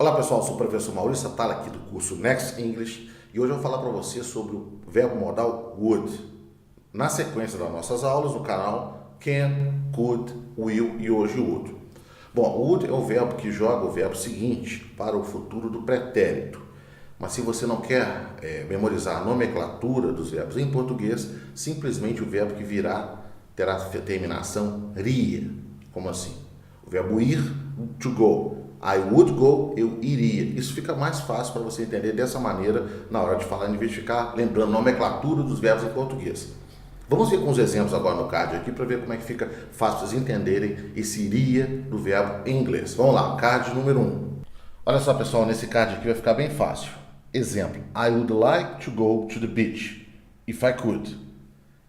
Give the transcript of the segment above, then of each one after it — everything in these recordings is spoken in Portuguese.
Olá pessoal, sou o professor Maurício Atala aqui do curso Next English e hoje eu vou falar para você sobre o verbo modal would. Na sequência das nossas aulas no canal Can, Could, Will e hoje would. Bom, would é o verbo que joga o verbo seguinte para o futuro do pretérito. Mas se você não quer memorizar a nomenclatura dos verbos em português, simplesmente o verbo que virá terá terminação ria. Como assim? O verbo ir, to go. I would go, eu iria. Isso fica mais fácil para você entender dessa maneira na hora de falar, em vez de ficar lembrando a nomenclatura dos verbos em português. Vamos ver com os exemplos agora no card aqui para ver como é que fica fácil vocês entenderem esse iria do verbo em inglês. Vamos lá, card número 1. Olha só pessoal, nesse card aqui vai ficar bem fácil. Exemplo, I would like to go to the beach if I could.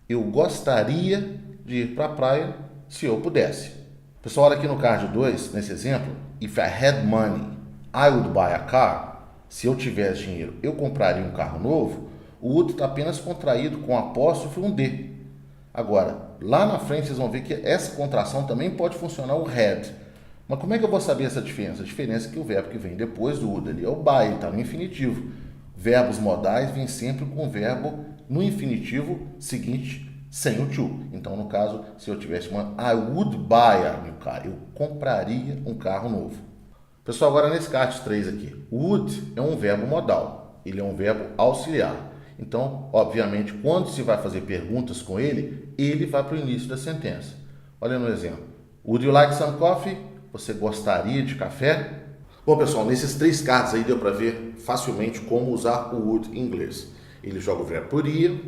Eu gostaria de ir para a praia se eu pudesse. Pessoal, olha aqui no card 2, nesse exemplo, if I had money, I would buy a car. Se eu tivesse dinheiro, eu compraria um carro novo. O would está apenas contraído com apóstrofo e um D. Agora, lá na frente vocês vão ver que essa contração também pode funcionar o had. Mas como é que eu vou saber essa diferença? A diferença é que o verbo que vem depois do would ali é o buy, ele está no infinitivo. Verbos modais vêm sempre com o verbo no infinitivo seguinte, sem o to. Então, no caso, se eu tivesse uma I would buy a new car, eu compraria um carro novo. Pessoal, agora nesse card 3 aqui, would é um verbo modal, ele é um verbo auxiliar. Então, obviamente, quando se vai fazer perguntas com ele, ele vai para o início da sentença. Olha no exemplo. Would you like some coffee? Você gostaria de café? Bom, pessoal, nesses 3 cards aí deu para ver facilmente como usar o would em inglês. Ele joga o verbo por ia,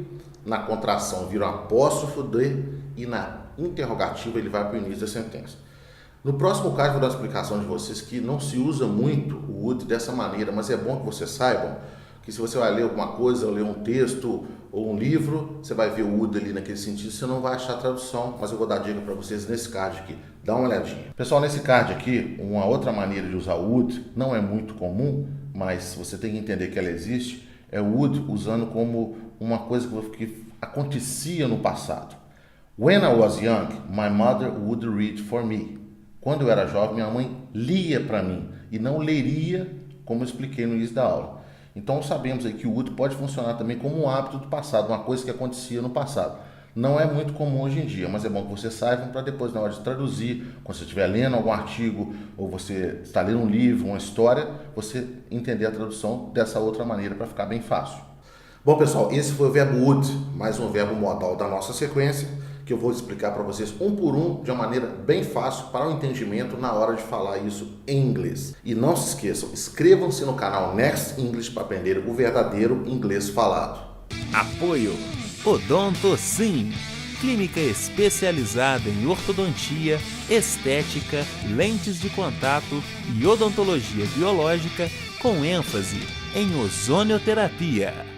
na contração vira um apóstrofo de e na interrogativa ele vai para o início da sentença. No próximo caso, vou dar uma explicação de vocês que não se usa muito o would dessa maneira, mas é bom que vocês saibam que se você vai ler alguma coisa, ou ler um texto ou um livro, você vai ver o would ali naquele sentido, você não vai achar a tradução, mas eu vou dar dica para vocês nesse card aqui. Dá uma olhadinha. Pessoal, nesse card aqui, uma outra maneira de usar o would, não é muito comum, mas você tem que entender que ela existe, é o would usando como uma coisa que acontecia no passado. When I was young, my mother would read for me. Quando eu era jovem, minha mãe lia para mim e não leria, como eu expliquei no início da aula. Então sabemos aí que o would pode funcionar também como um hábito do passado, uma coisa que acontecia no passado. Não é muito comum hoje em dia, mas é bom que vocês saibam para depois, na hora de traduzir, quando você estiver lendo algum artigo ou você está lendo um livro, uma história, você entender a tradução dessa outra maneira para ficar bem fácil. Bom, pessoal, esse foi o verbo would, mais um verbo modal da nossa sequência, que eu vou explicar para vocês um por um, de uma maneira bem fácil para o entendimento na hora de falar isso em inglês. E não se esqueçam, inscrevam-se no canal Next English para aprender o verdadeiro inglês falado. Apoio Odontocin, clínica especializada em ortodontia, estética, lentes de contato e odontologia biológica com ênfase em ozonioterapia.